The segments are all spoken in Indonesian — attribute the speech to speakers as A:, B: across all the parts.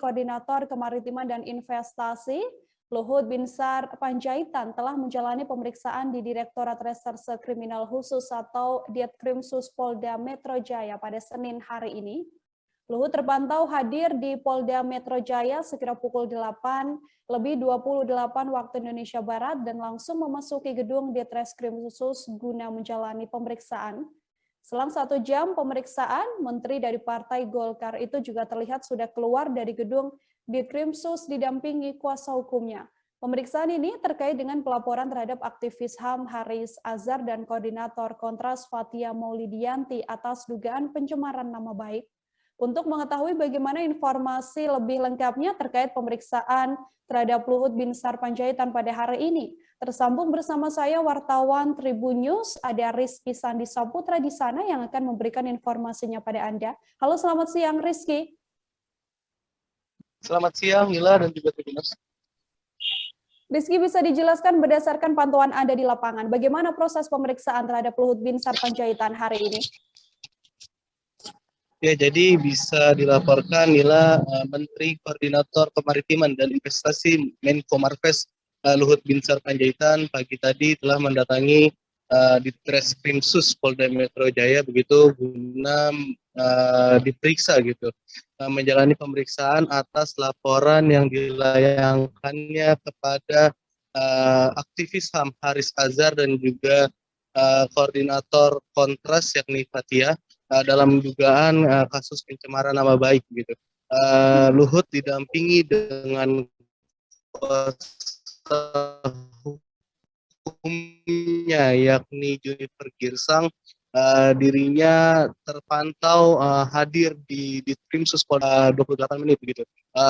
A: Koordinator Kemaritiman dan Investasi, Luhut Binsar Panjaitan telah menjalani pemeriksaan di Direktorat Reserse Kriminal Khusus atau Ditkrimsus Polda Metro Jaya pada Senin hari ini. Luhut terpantau hadir di Polda Metro Jaya sekira pukul 8:28 waktu Indonesia Barat dan langsung memasuki gedung Ditreskrim Khusus guna menjalani pemeriksaan. Selang 1 jam pemeriksaan, Menteri dari Partai Golkar itu juga terlihat sudah keluar dari gedung Ditkrimsus didampingi kuasa hukumnya. Pemeriksaan ini terkait dengan pelaporan terhadap aktivis HAM Haris Azhar dan Koordinator Kontras Fathia Maulidiyanti atas dugaan pencemaran nama baik. Untuk mengetahui bagaimana informasi lebih lengkapnya terkait pemeriksaan terhadap Luhut Binsar Panjaitan pada hari ini, tersambung bersama saya wartawan Tribun News, ada Rizky Sandi Saputra di sana yang akan memberikan informasinya pada Anda. Halo, selamat siang Rizky.
B: Selamat siang Mila dan juga Tribun News.
A: Rizky, bisa dijelaskan berdasarkan pantauan Anda di lapangan, bagaimana proses pemeriksaan terhadap Luhut Binsar Panjaitan hari ini?
B: Ya, jadi bisa dilaporkan Mila, Menteri Koordinator Kemaritiman dan Investasi Menko Marves Luhut Binsar Panjaitan pagi tadi telah mendatangi Ditreskrimsus Polda Metro Jaya begitu guna diperiksa gitu, menjalani pemeriksaan atas laporan yang dilayangkannya kepada aktivis HAM Haris Azhar dan juga koordinator Kontras yakni Fathia dalam dugaan kasus pencemaran nama baik gitu. Luhut didampingi dengan kuasa hukumnya yakni Juniper Girsang. Dirinya terpantau hadir di Ditkrimsus Polda 28 menit begitu,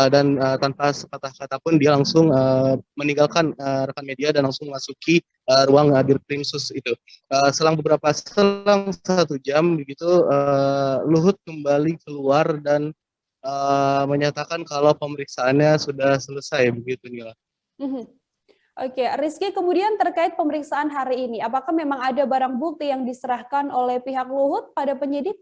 B: dan tanpa sepatah kata pun dia langsung meninggalkan rekan media dan langsung memasuki ruang Ditkrimsus itu. Selang 1 jam begitu, Luhut kembali keluar dan menyatakan kalau pemeriksaannya sudah selesai begitu Nila.
A: Oke, Rizky, kemudian terkait pemeriksaan hari ini, apakah memang ada barang bukti yang diserahkan oleh pihak Luhut pada penyidik?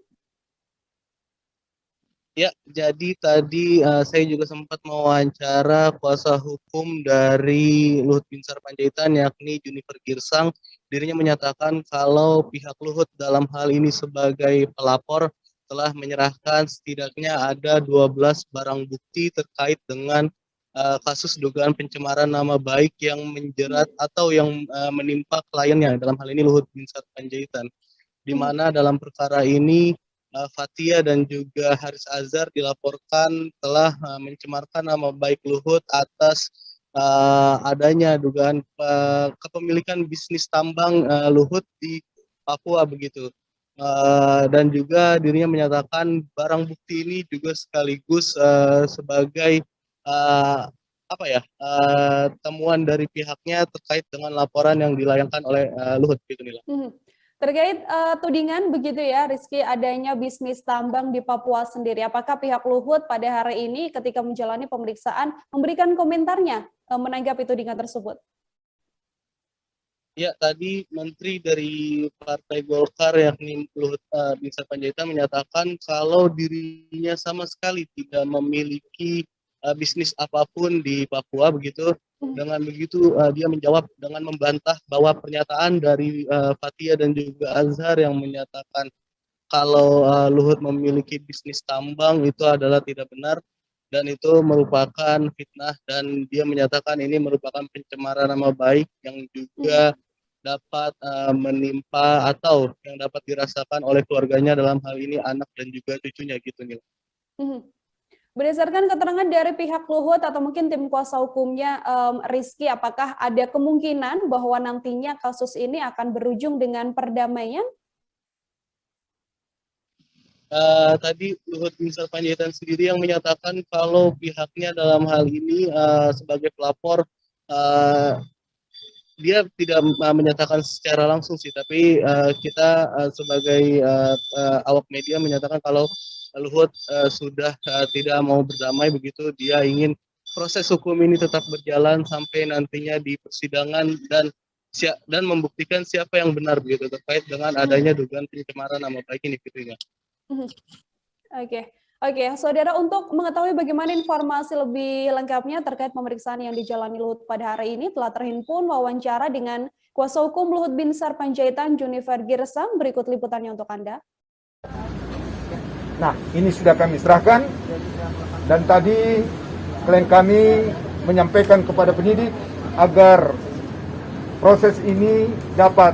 B: Ya, jadi tadi saya juga sempat mewawancara kuasa hukum dari Luhut Binsar Panjaitan yakni Juniper Girsang. Dirinya menyatakan kalau pihak Luhut dalam hal ini sebagai pelapor telah menyerahkan setidaknya ada 12 barang bukti terkait dengan kasus dugaan pencemaran nama baik yang menjerat atau yang menimpa kliennya, dalam hal ini Luhut Binsar Panjaitan, di mana dalam perkara ini Fathia dan juga Haris Azhar dilaporkan telah mencemarkan nama baik Luhut atas adanya dugaan kepemilikan bisnis tambang Luhut di Papua begitu. Dan juga dirinya menyatakan barang bukti ini juga sekaligus sebagai temuan dari pihaknya terkait dengan laporan yang dilayangkan oleh Luhut gitu Nila.
A: Terkait tudingan begitu ya Rizky, adanya bisnis tambang di Papua sendiri, apakah pihak Luhut pada hari ini ketika menjalani pemeriksaan memberikan komentarnya menanggapi tudingan tersebut?
B: Ya, tadi Menteri dari Partai Golkar yakni Luhut Binsar Panjaitan menyatakan kalau dirinya sama sekali tidak memiliki bisnis apapun di Papua begitu. Dengan begitu dia menjawab dengan membantah bahwa pernyataan dari Fathia dan juga Azhar yang menyatakan kalau Luhut memiliki bisnis tambang itu adalah tidak benar dan itu merupakan fitnah, dan dia menyatakan ini merupakan pencemaran nama baik yang juga dapat menimpa atau yang dapat dirasakan oleh keluarganya, dalam hal ini anak dan juga cucunya gitu nih.
A: Berdasarkan keterangan dari pihak Luhut atau mungkin tim kuasa hukumnya, Rizky, apakah ada kemungkinan bahwa nantinya kasus ini akan berujung dengan perdamaian?
B: Tadi Luhut Binsar Panjaitan sendiri yang menyatakan kalau pihaknya dalam hal ini sebagai pelapor, dia tidak menyatakan secara langsung sih, tapi kita sebagai awak media menyatakan kalau Luhut sudah tidak mau berdamai begitu, dia ingin proses hukum ini tetap berjalan sampai nantinya di persidangan dan membuktikan siapa yang benar begitu terkait dengan adanya dugaan pencemaran nama baik ini gitu ya.
A: Oke. Oke, saudara, untuk mengetahui bagaimana informasi lebih lengkapnya terkait pemeriksaan yang dijalani Luhut pada hari ini, telah terhimpun wawancara dengan kuasa hukum Luhut Binsar Panjaitan, Junifer Girsang. Berikut liputannya untuk Anda.
C: Nah, ini sudah kami serahkan, dan tadi klien kami menyampaikan kepada penyidik agar proses ini dapat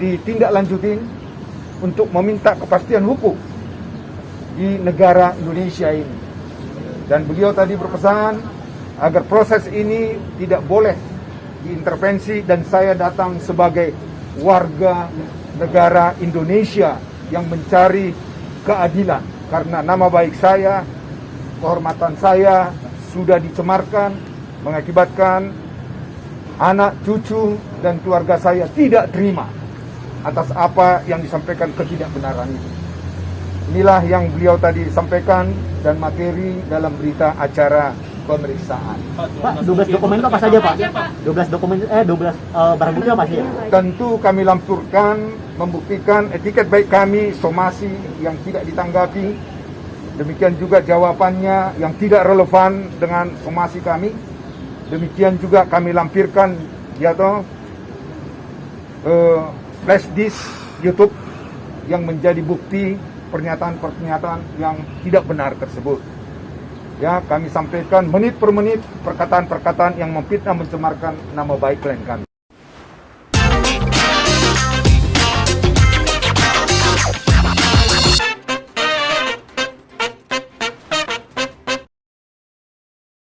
C: ditindaklanjuti untuk meminta kepastian hukum di negara Indonesia ini. Dan beliau tadi berpesan agar proses ini tidak boleh diintervensi, dan saya datang sebagai warga negara Indonesia yang mencari keadilan karena nama baik saya, kehormatan saya sudah dicemarkan, mengakibatkan anak, cucu, dan keluarga saya tidak terima atas apa yang disampaikan ketidakbenaran itu. Inilah yang beliau tadi sampaikan dan materi dalam berita acara pemeriksaan.
D: Pak, 12 dokumen itu apa saja, Pak? 12 dokumen 12 barang bukti apa sih?
C: Tentu kami lampurkan, membuktikan etiket baik kami, somasi yang tidak ditanggapi. Demikian juga jawabannya yang tidak relevan dengan somasi kami. Demikian juga kami lampirkan flash disk YouTube yang menjadi bukti pernyataan-pernyataan yang tidak benar tersebut. Ya, kami sampaikan menit per menit perkataan-perkataan yang memfitnah, mencemarkan nama baik klien kami.